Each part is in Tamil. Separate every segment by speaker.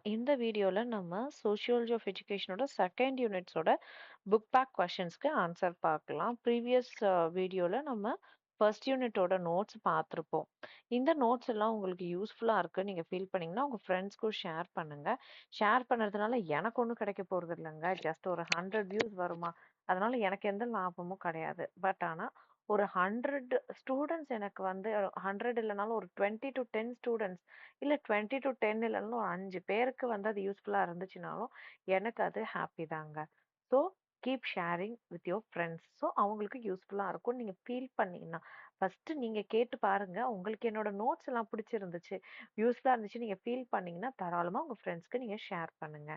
Speaker 1: இந்த வீடியோல நம்ம சோஷியாலஜி ஆஃப் எஜுகேஷனோட செகண்ட் யூனிட்ஸோட புக் பேக் கொஷின்ஸ்க்கு ஆன்சர் பார்க்கலாம். ப்ரீவியஸ் வீடியோல நம்ம ஃபர்ஸ்ட் யூனிட்டோட நோட்ஸ் பார்த்துருப்போம். இந்த நோட்ஸ் எல்லாம் உங்களுக்கு யூஸ்ஃபுல்லாக இருக்கு நீங்கள் ஃபீல் பண்ணீங்கன்னா உங்கள் ஃப்ரெண்ட்ஸ்க்கும் ஷேர் பண்ணுங்க. ஷேர் பண்ணுறதுனால எனக்கு ஒன்றும் கிடைக்க போகிறது இல்லைங்க. ஜஸ்ட் ஒரு 100 வியூஸ் வருமா, அதனால எனக்கு எந்த லாபமும் கிடையாது. பட் ஆனால் ஒரு 100 ஸ்டூடெண்ட்ஸ் எனக்கு வந்து 100 இல்லைனாலும் ஒரு 20 to 10 ஸ்டூடெண்ட்ஸ் இல்ல 20 to 10 இல்லைனாலும் ஒரு 5 பேருக்கு வந்து அது யூஸ்ஃபுல்லா இருந்துச்சுனாலும் எனக்கு அது ஹாப்பி தாங்க. So keep sharing with your friends. So அவங்களுக்கு யூஸ்ஃபுல்லா இருக்கும்னு நீங்க ஃபீல் பண்ணீங்கன்னா ஃபர்ஸ்ட் நீங்க கேட்டு பாருங்க. உங்களுக்கு என்னோட நோட்ஸ் எல்லாம் பிடிச்சிருந்துச்சு, யூஸ்ஃபுல்லா இருந்துச்சு நீங்க ஃபீல் பண்ணீங்கன்னா தாராளமா உங்க ஃப்ரெண்ட்ஸ்க்கு நீங்க ஷேர் பண்ணுங்க.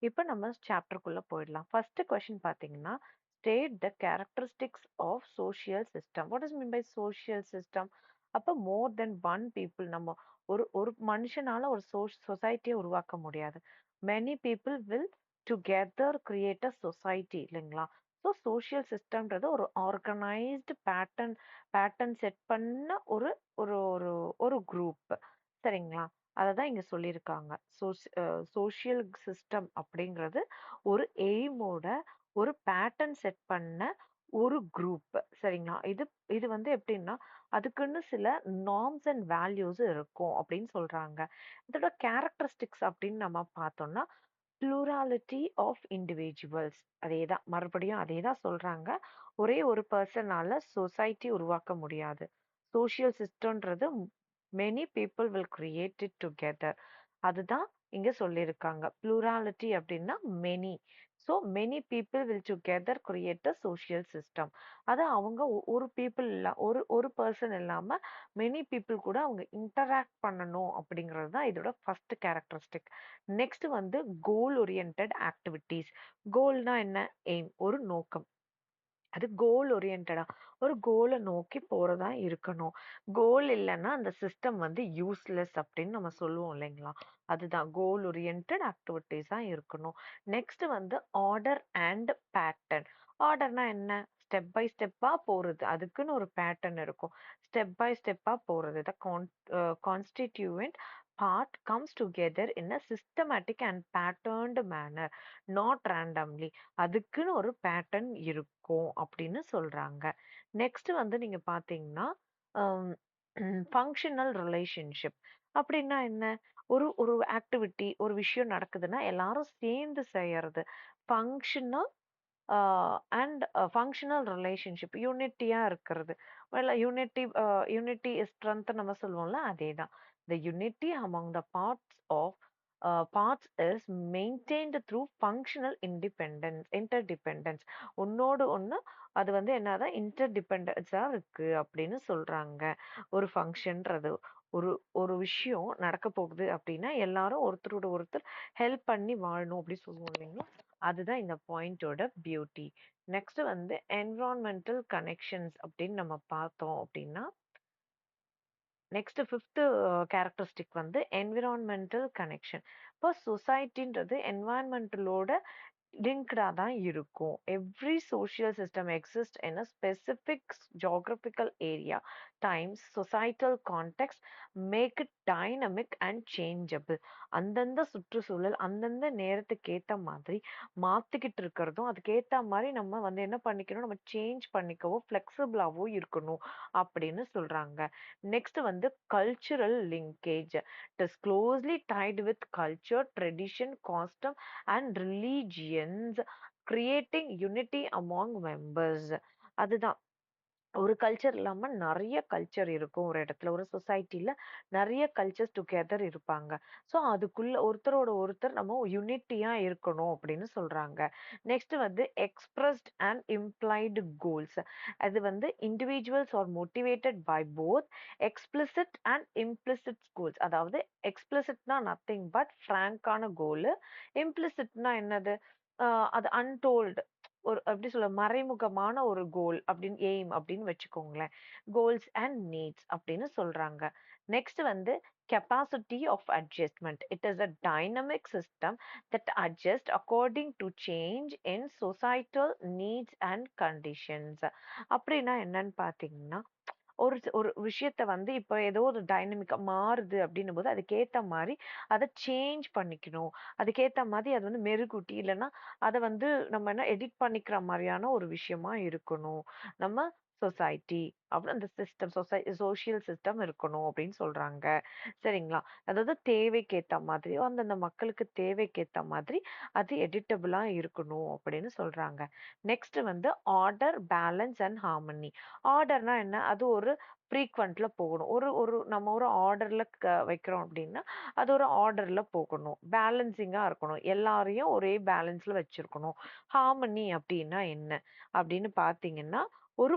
Speaker 1: இப்போ நம்ம சாப்டருக்குள்ள போயிடலாம். ஃபர்ஸ்ட் கொஸ்டின் பார்த்தீங்கன்னா, state the characteristics of social system. What is mean by social system? அப்போ மோர் தென் ஒன் பீப்புள், நம்ம ஒரு ஒரு மனுஷனால ஒரு சொசைட்டியை உருவாக்க முடியாது. Many people will together create a society இல்லைங்களா? ஸோ சோஷியல் சிஸ்டம்ன்றது ஒரு ஆர்கனைஸ்டு பேட்டர்ன் செட் பண்ண ஒரு ஒரு ஒரு ஒரு குரூப். சரிங்களா? அதை தான் இங்க சொல்லியிருக்காங்க. சோஷியல் சிஸ்டம் அப்படிங்கிறது ஒரு எய்மோட ஒரு பேட்டர்ன் செட் பண்ண ஒரு குரூப். சரிங்களா? இது இது வந்து எப்படின்னா அதுக்குன்னு சில நார்ம்ஸ் அண்ட் வேல்யூஸ் இருக்கும் அப்படின்னு சொல்றாங்க. இதோட கேரக்டரிஸ்டிக்ஸ் அப்படின்னு நம்ம பார்த்தோம்னா ப்ளூராலிட்டி ஆஃப் இண்டிவிஜுவல்ஸ். அதேதான், மறுபடியும் அதே தான் சொல்றாங்க. ஒரே ஒரு பர்சனால சொசைட்டி உருவாக்க முடியாது. சோஷியல் சிஸ்டம்ன்றது many people will create it together. அதுதான் இங்க சொல்லியிருக்காங்க. ப்ளூராலிட்டி அப்படின்னா many. So many people will together create a social system. அது அவங்க ஒரு பீப்புள் இல்ல, ஒரு ஒரு பர்சன் இல்லாம மெனி பீப்புள் கூட அவங்க இன்டராக்ட் பண்ணணும் அப்படிங்கிறது தான் இதோட ஃபர்ஸ்ட் கேரக்டரிஸ்டிக். நெக்ஸ்ட் வந்து கோல் ஓரியன்டட் ஆக்டிவிட்டீஸ். கோல்னா என்ன? எய்ம், ஒரு நோக்கம். அது கோல் ஓரியன்டடா ஒரு கோலை நோக்கி போறதா இருக்கணும். கோல் இல்லைன்னா அந்த சிஸ்டம் வந்து யூஸ்லெஸ் அப்படின்னு நம்ம சொல்லுவோம் இல்லைங்களா? அதுதான் கோல் ஓரியன்டட் ஆக்டிவிட்டீஸா இருக்கணும். நெக்ஸ்ட் வந்து ஆர்டர் அண்ட் பேட்டர்ன். ஆர்டர்னா என்ன? ஸ்டெப் பை ஸ்டெப்பா போறது, அதுக்குன்னு ஒரு பேட்டர்ன் இருக்கும். ஸ்டெப் பை ஸ்டெப்பா போறது த constituent part comes together in a systematic and patterned manner, not randomly. அதுக்குன்னு ஒரு பேட்டர்ன் இருக்கும் அப்படின்னு சொல்றாங்க. நெக்ஸ்ட் வந்து நீங்க பாத்தீங்கன்னா ஃபங்க்ஷனல் ரிலேஷன்ஷிப் அப்படின்னா என்ன? ஒரு ஒரு ஆக்டிவிட்டி, ஒரு விஷயம் நடக்குதுன்னா எல்லாரும் சேர்ந்து செய்யறது. ஃபங்க்ஷனல் அண்ட் ஃபங்க்ஷனல் ரிலேஷன்ஷிப், யூனிட்டியா இருக்கிறது. யூனிட்டி இஸ் ஸ்ட்ரென்த் நம்ம சொல்லுவோம்ல, அதேதான். The unity among the parts is maintained through functional interdependence. ஒன்னோடு ஒண்ணு அது வந்து என்னதான் இன்டர்டிபெண்டன்ஸா இருக்கு அப்படின்னு சொல்றாங்க. ஒரு ஃபங்க்ஷன்றது ஒரு ஒரு விஷயம் நடக்க போகுது அப்படின்னா எல்லாரும் ஒருத்தரோட ஒருத்தர் ஹெல்ப் பண்ணி வாழணும் அப்படி சொல்லுவோம் இல்லைங்களா? அதுதான் இந்த பாயிண்டோட பியூட்டி. நெக்ஸ்ட் வந்து என்விரான்மெண்டல் கனெக்ஷன்ஸ் அப்படின்னு நம்ம பார்த்தோம் அப்படின்னா நெக்ஸ்ட் ஃபிஃப்த் கேரக்டரிஸ்டிக் வந்து என்விரான்மெண்டல் கனெக்ஷன். இப்போ சொசைட்டின்றது என்வாயன்மெண்டலோட லிங்க்டா தான் இருக்கும். Every social system exist in a specific geographical area, times, societal context make it dynamic and changeable. அந்தந்த சுற்றுச்சூழல் அந்தந்த நேரத்துக்கு ஏத்த மாதிரி மாத்திக்கிட்டு இருக்கிறதும், அதுக்கேத்த மாதிரி நம்ம வந்து என்ன பண்ணிக்கணும், நம்ம சேஞ்ச் பண்ணிக்கவோ ஃப்ளெக்சிபிளாவோ இருக்கணும் அப்படின்னு சொல்றாங்க. நெக்ஸ்ட் வந்து cultural linkage. It is closely tied with culture, tradition, custom and religions, creating unity among members. அதுதான், ஒரு கல்ச்சர் இல்லாம நெறைய கல்ச்சர் இருக்கும் ஒரு இடத்துல. ஒரு சொசைட்டில நெறைய கல்ச்சர்ஸ் டுகெதர் இருப்பாங்க. ஸோ அதுக்குள்ள ஒருத்தரோட ஒருத்தர் நம்ம யூனிட்டியா இருக்கணும் அப்படின்னு சொல்றாங்க. நெக்ஸ்ட் வந்து எக்ஸ்பிரஸ்ட் அண்ட் இம்ப்ளைடு கோல்ஸ். அது வந்து individuals are motivated by both explicit and implicit goals. அதாவது எக்ஸ்பிளிசிட்னா நத்திங் பட் ஃப்ராங்கான கோலு. இம்ப்ளிசிட்னா என்னது? அது அன்டோல்டு, ஒரு எப்படி சொல்ல, மறைமுகமான ஒரு கோல் அப்படின்னு எய்ம் அப்படின்னு வச்சுக்கோங்களேன். கோல்ஸ் அண்ட் நீட்ஸ் அப்படின்னு சொல்றாங்க. நெக்ஸ்ட் வந்து capacity of adjustment. It is a dynamic system that adjust according to change in societal needs and conditions. அப்படின்னா என்னன்னு பார்த்தீங்கன்னா ஒரு விஷயத்த வந்து இப்ப ஏதோ ஒரு டைனமிக்கா மாறுது அப்படின்னும்போது, அதுக்கேத்த மாரி அத சேஞ்ச் பண்ணிக்கணும். அதுக்கேத்த மாதிரி அது வந்து மெருகூட்டி, இல்லன்னா அத வந்து நம்ம என்ன எடிட் பண்ணிக்கிற மாரியான ஒரு விஷயமா இருக்கணும். நம்ம சொசைட்டி அப்புறம் அந்த சிஸ்டம் சோசியல் சிஸ்டம் இருக்கணும் அப்படின்னு சொல்றாங்க. சரிங்களா? அதாவது தேவைக்கேத்த மாதிரி, அந்தந்த மக்களுக்கு தேவைக்கேத்த மாதிரி அது எடிட்டபிளா இருக்கணும் அப்படின்னு சொல்றாங்க. நெக்ஸ்ட் வந்து ஆர்டர், பேலன்ஸ் அண்ட் ஹார்மனி. ஆர்டர்னா என்ன? அது ஒரு ஃப்ரீக்வென்ட்ல போகணும். ஒரு ஒரு நம்ம ஒரு ஆர்டர்ல வைக்கிறோம் அப்படின்னா, அது ஒரு ஆர்டர்ல போகணும். பேலன்சிங்கா இருக்கணும். எல்லாரையும் ஒரே பேலன்ஸ்ல வச்சிருக்கணும். ஹார்மனி அப்படின்னா என்ன? அப்படின்னு பார்த்தீங்கன்னா, ஒரு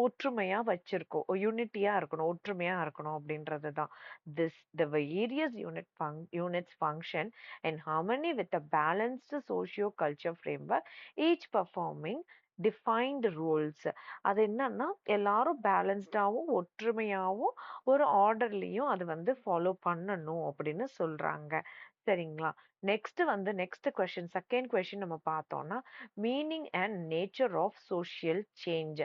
Speaker 1: ஒற்றுமையா வச்சிருக்கோம். யூனிட்டியா இருக்கணும். ஒற்றுமையா இருக்கணும் அப்படின்றது தான். The various units function in harmony with a balanced socio-culture framework, each performing defined roles. அது என்னன்னா, எல்லாரும் பேலன்ஸ்டாவும், ஒற்றுமையாவும், ஒரு ஆர்டர்லயும் அது வந்து ஃபாலோ பண்ணணும் அப்படின்னு சொல்றாங்க. சரிங்களா? நெக்ஸ்ட் கொஸ்டின், செகண்ட் கொஸ்டின் நம்ம பார்த்தோம்னா, meaning and nature of social change.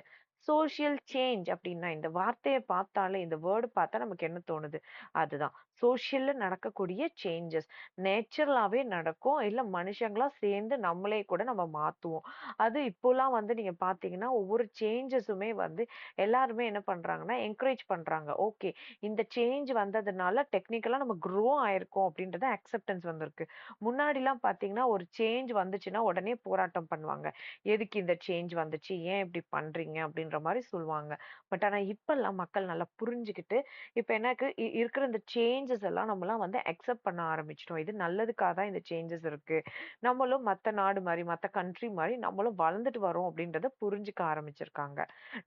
Speaker 1: Social change அப்படின்னா, இந்த வார்த்தைய பார்த்தாலே, இந்த வேர்ட் பார்த்தா நமக்கு என்ன தோணுது? அதுதான். சோஷியல்ல நடக்கக்கூடிய சேஞ்சஸ். நேச்சுரலாவே நடக்கும். இல்ல மனுஷங்களா சேர்ந்து நம்மளே கூட நம்ம மாத்துவோம். அது இப்போலாம் வந்து நீங்க பார்த்தீங்கன்னா, ஒவ்வொரு சேஞ்சஸுமே வந்து எல்லாருமே என்ன பண்றாங்கன்னா, என்கரேஜ் பண்றாங்க. ஓகே, இந்த சேஞ்ச் வந்ததுனால டெக்னிக்கலா நம்ம க்ரோ ஆயிருக்கோம் அப்படின்றத அக்செப்டன்ஸ் வந்திருக்கு. முன்னாடிலாம் பார்த்தீங்கன்னா, ஒரு சேஞ்ச் வந்துச்சுன்னா உடனே போராட்டம் பண்ணுவாங்க. எதுக்கு இந்த சேஞ்ச் வந்துச்சு? ஏன் இப்படி பண்றீங்க? அப்படின்ற மாரி சொல்லுவாங்க. பட் ஆனா இப்பல்லாம் மக்கள் நல்லா புரிஞ்சுகிட்டு, இப்ப எனக்கு இருக்கிற இந்த சேஞ்சஸ் எல்லாம் நம்மலாம் வந்து அக்செப்ட் பண்ண ஆரம்பிச்சுட்டோம். இது நல்லதுக்காக தான் இந்த சேஞ்சஸ் இருக்கு. நம்மளும் மத்த நாடு மாரி, மத்த கண்ட்ரி மாரி நம்மளும் வளர்ந்துட்டு வரோம் அப்படின்றத புரிஞ்சுக்க ஆரம்பிச்சிருக்காங்க.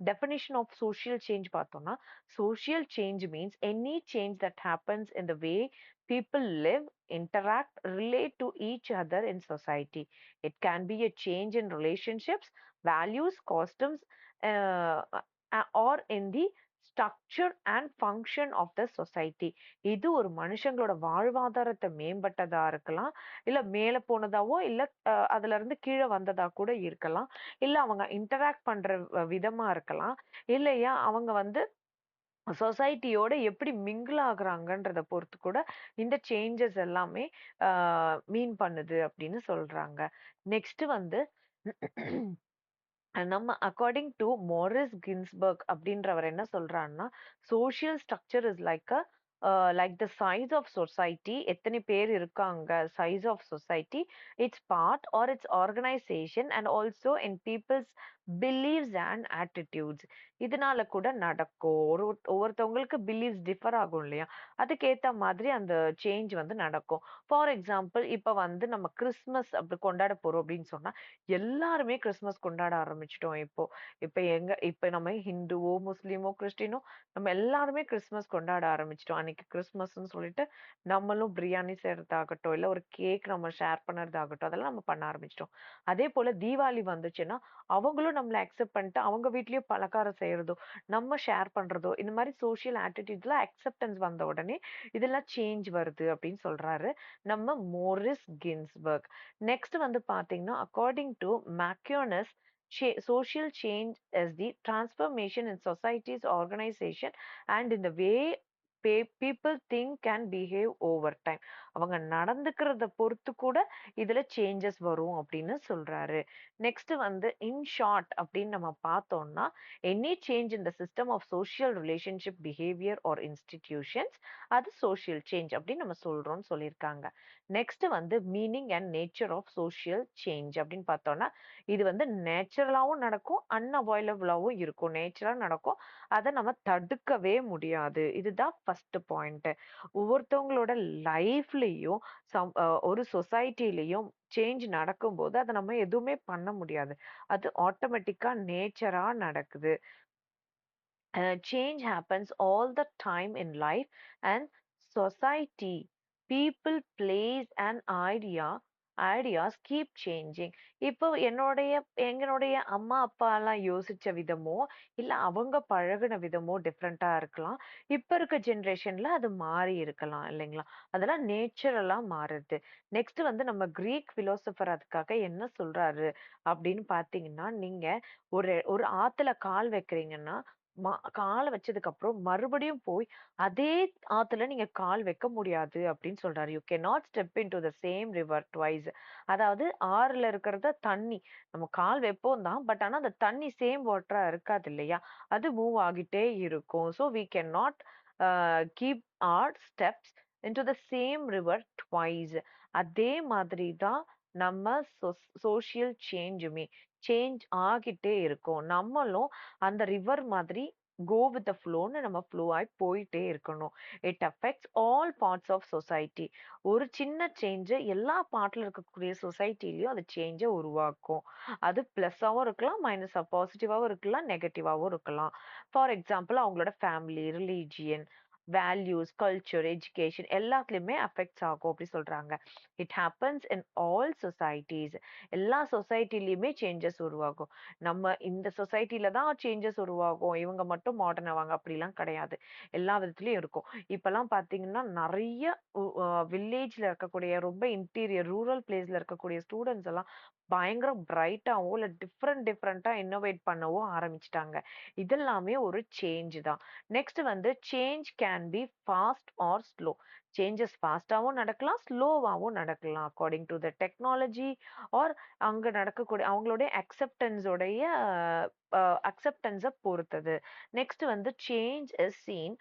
Speaker 1: டெஃபினிஷன் ஆஃப் சோஷியல் சேஞ்ச் பார்த்தோம்னா, social change means any change that happens in the way people live, interact, relate to each other in society. It can be a change in relationships, values, customs, or in the structure and function of the society. இது ஒரு மனுஷங்களோட வாழ்வாதாரத்தை மேம்பட்டதா இருக்கலாம். இல்ல மேல போனதாவோ, இல்ல அதுல இருந்து கீழ வந்ததா கூட இருக்கலாம். இல்ல அவங்க இன்டராக்ட் பண்ற விதமா இருக்கலாம். இல்லையா அவங்க வந்து சொசைட்டியோட எப்படி மிங்கிள் ஆகுறாங்கன்றத பொறுத்து கூட இந்த சேஞ்சஸ் எல்லாமே மீன் பண்ணுது அப்படின்னு சொல்றாங்க. நெக்ஸ்ட் வந்து நம்ம அக்கார்டிங் டு மோரிஸ் கின்ஸ்பர்க் அப்படின்றவர் என்ன சொல்றாருன்னா, social structure is like the size of society. எத்தனை பேர் இருக்காங்க, size of society, its part or its organisation and also in peoples believes and attitudes. இதனால கூட நடக்கும். ஒவ்வொருத்தவங்களுக்கு பிலீவ்ஸ் டிஃபர் ஆகும் இல்லையா? அதுக்கேத்த மாதிரி அந்த சேஞ்ச் வந்து நடக்கும். ஃபார் எக்ஸாம்பிள், இப்ப வந்து நம்ம கிறிஸ்மஸ் அப்படி கொண்டாட போறோம் அப்படின்னு சொன்னா, எல்லாருமே கிறிஸ்மஸ் கொண்டாட ஆரம்பிச்சுட்டோம் இப்போ. இப்ப நம்ம ஹிந்துவோ, முஸ்லிமோ, கிறிஸ்டினோ நம்ம எல்லாருமே கிறிஸ்மஸ் கொண்டாட ஆரம்பிச்சுட்டோம். அன்னைக்கு கிறிஸ்மஸ்ன்னு சொல்லிட்டு நம்மளும் பிரியாணி செய்றதாகட்டும், இல்ல ஒரு கேக் நம்ம ஷேர் பண்ணறதாகட்டும், அதெல்லாம் நம்ம பண்ண ஆரம்பிச்சுட்டோம். அதே போல தீபாவளி வந்துச்சுன்னா, அவங்களும் நம்மள அக்செப்ட் பண்ணிட்டு அவங்க வீட்லயும் பலகாரம் செய்றதோ, நம்ம ஷேர் பண்றதோ, இந்த மாரி சோசியல் ஆட்டிட்யூட்ல அக்செப்டன்ஸ் வந்த உடனே இதெல்லாம் சேஞ்ச் வருது அப்படின்னு சொல்றாரு நம்ம மோரிஸ் கின்ஸ்பர்க். நெக்ஸ்ட் வந்து பார்த்தீங்கன்னா, according to Macionis, social change is the transformation in society's organization and in the way people think and behave over time. அவங்க நடந்துக்கிறத பொறுத்து கூட இதுல சேஞ்சஸ் வரும் அப்படின்னு சொல்றாரு. நெக்ஸ்ட் வந்து இன் ஷார்ட் அப்படின்னு நம்ம பார்த்தோம்னா, any change in the system of social relationship behaviour or institutions, அது சோஷியல் சேஞ்ச் அப்படின்னு நம்ம சொல்றோம்னு சொல்லியிருக்காங்க. நெக்ஸ்ட் வந்து meaning and nature of social change அப்படின்னு பார்த்தோம்னா, இது வந்து நேச்சுரலாவும் நடக்கும், அன்அவாய்லபிளாவும் இருக்கும். நேச்சுரலா நடக்கும். அத நம்ம தடுக்கவே முடியாது. இதுதான் ஃபர்ஸ்ட் பாயிண்ட். ஒவ்வொருத்தவங்களோட லைஃப்லயும் ஒரு சொசைட்டிலயும் சேஞ்ச் நடக்கும்போது, அத நம்ம எதுவுமே பண்ண முடியாது. அது ஆட்டோமேட்டிக்கா நேச்சரா நடக்குது. Change happens all the time in life and society. People, place and ideas keep changing. இப்போ எங்களுடைய அம்மா அப்பாலாம் யோசிச்ச விதமோ, இல்ல அவங்க பழகுன விதமோ டிஃபரெண்ட்டா இருக்கலாம். இப்ப இருக்க ஜெனரேஷன்ல அது மாறி இருக்கலாம் இல்லைங்களா? அதெல்லாம் நேச்சுரலா மாறுது. நெக்ஸ்ட் வந்து நம்ம கிரீக் பிலோசபர் அதுக்காக என்ன சொல்றாரு அப்படின்னு பார்த்தீங்கன்னா, நீங்க ஒரு ஒரு ஆத்துல கால் வைக்கிறீங்கன்னா, கால வச்சதுக்கு அப்புறம் மறுபடியும் போய் அதே ஆத்துல நீங்க கால் வைக்க முடியாது அப்படின்னு சொல்றாரு. You can not step into the same river twice. அதாவது ஆறுல இருக்கிறத தண்ணி நம்ம கால் வைப்போம் தான். பட் ஆனா அந்த தண்ணி சேம் வாட்டரா இருக்காது இல்லையா? அது மூவ் ஆகிட்டே இருக்கும். So we can not keep our steps into the same river twice. அதே மாதிரி தான் நம்ம சோசியல் சேஞ்சுமே சேஞ்ச் ஆகிட்டே இருக்கும். நம்மளும் அந்த ரிவர் மாதிரி கோ வித் த ஃப்ளோன்னு நம்ம ஃப்ளோ ஆயி போயிட்டே இருக்கணும். It affects all parts of society. ஒரு சின்ன சேஞ்ச் எல்லா பார்ட்ல இருக்கக்கூடிய சொசைட்டிலயும் அது சேஞ்ச உருவாக்கும். அது பிளஸ்ஸாவும் இருக்கலாம், பாசிட்டிவாவும் இருக்கலாம், நெகட்டிவாவும் இருக்கலாம். ஃபார் எக்ஸாம்பிள் அவங்களோட family, religion, values, culture, education எல்லாத்துலயுமே அஃபெக்ட்ஸ் ஆகும் அப்படி சொல்றாங்க. It happens in all societies. எல்லா சொசைட்டிலயுமே சேஞ்சஸ் உருவாகும். நம்ம இந்த சொசைட்டில தான் சேஞ்சஸ் உருவாகும். இவங்க மட்டும் மாடர்ன் ஆவாங்க அப்படிலாம் கிடையாது. எல்லா விதத்திலயும் இருக்கும். இப்பலாம் பார்த்தீங்கன்னா, நெறைய உ அ வில்லேஜ்ல இருக்கக்கூடிய ரொம்ப இன்டீரியர் ரூரல் பிளேஸ்ல இருக்கக்கூடிய ஸ்டூடண்ட்ஸ் எல்லாம் பயங்கர பிரைட்டாவோ, இல்ல டிஃபரெண்ட்டா இன்னோவேட் பண்ணவோ ஆரம்பிச்சுட்டாங்க. இதெல்லாமே ஒரு சேஞ்ச் தான். நெக்ஸ்ட் வந்து change can be fast or slow. Changes ஃபாஸ்ட்டாவும் நடக்கலாம், ஸ்லோவாவும் நடக்கலாம். According to the technology or அங்க நடக்கக்கூடிய அவங்களுடைய அக்செப்டன்ஸ பொறுத்தது. நெக்ஸ்ட் வந்து change is seen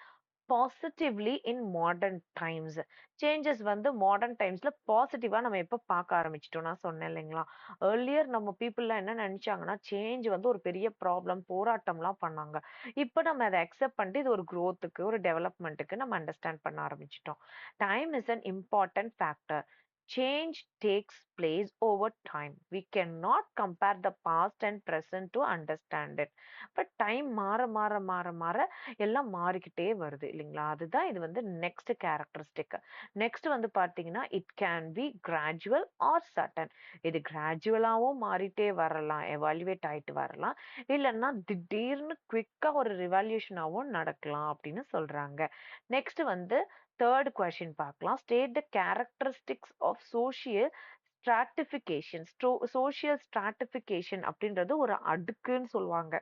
Speaker 1: positively in modern times. Changes வந்து மாடர்ன் டைம்ஸ்ல பாசிட்டிவா நம்ம எப்ப பார்க்க ஆரம்பிச்சுட்டோம் நான் சொன்னேன் இல்லைங்களா? ஏர்லியர் நம்ம பீப்பிள்லாம் என்ன நெனச்சாங்கன்னா, சேஞ்ச் வந்து ஒரு பெரிய ப்ராப்ளம், போராட்டம்லாம் பண்ணாங்க. இப்ப நம்ம அத அக்செப்ட் பண்ணிட்டு இது ஒரு குரோத்துக்கு, ஒரு டெவலப்மென்ட்க்கு நம்ம அண்டர்ஸ்டாண்ட் பண்ண ஆரம்பிச்சுட்டோம். Time is an important factor. Change takes place over time. We cannot compare the past and present to understand it. But time மாற எல்லாம் மாறிக்கிட்டே வருது இல்லைங்களா? அதுதான் இது வந்து நெக்ஸ்ட் கேரக்டரிஸ்டிக். நெக்ஸ்ட் வந்து பார்த்தீங்கன்னா, it can be gradual R sudden. இது கிராஜுவலாவும் மாறிட்டே வரலாம், எவாலுவேட் ஆயிட்டு வரலாம். இல்லன்னா திடீர்னு குயிக்கா ஒரு ரிவால்யூஷனாவும் நடக்கலாம் அப்படின்னு சொல்றாங்க. நெக்ஸ்ட் வந்து 3rd கொஸ்டின் பார்க்கலாம். State the characteristics of social stratification. Social stratification அப்படின்றது ஒரு அடுக்குன்னு சொல்லுவாங்க.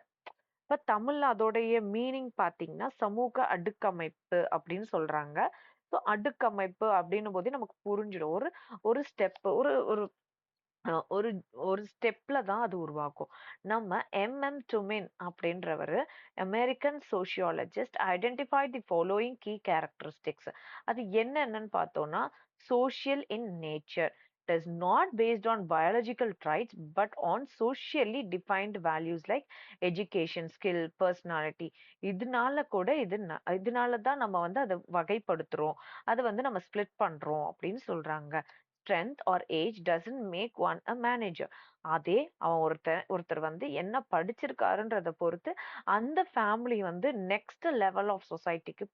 Speaker 1: இப்ப தமிழ்ல அதோடைய மீனிங் பார்த்தீங்கன்னா, சமூக அடுக்கமைப்பு அப்படின்னு சொல்றாங்க. ஸோ அடுக்கமைப்பு அப்படின்னும் போதே நமக்கு புரிஞ்சிடும். ஒரு ஒரு ஸ்டெப் ஒரு ஒரு அ ஒரு ஒரு ஸ்டெப்ல தான் அது உருவாகும். நம்ம டுமின் அப்படின்றவரு American sociologist identified the following key characteristics. அது என்னென்னன்னு பார்த்தோம்னா, social in nature. It is not based on biological traits but on socially defined values like education, skill, personality. இதனால தான் நம்ம வந்து அத வகைப்படுத்துறோம். அத வந்து நம்ம ஸ்ப்ளிட் பண்றோம் அப்படின்னு சொல்றாங்க. Strength or age doesn't make one a manager. அதே அவன் ஒருத்தர் வந்து என்ன படிச்சிருக்காருன்றத பொறுத்து அந்த ஃபேமிலி வந்து நெக்ஸ்ட் லெவல் ஆஃப் சொசைட்டிக்கு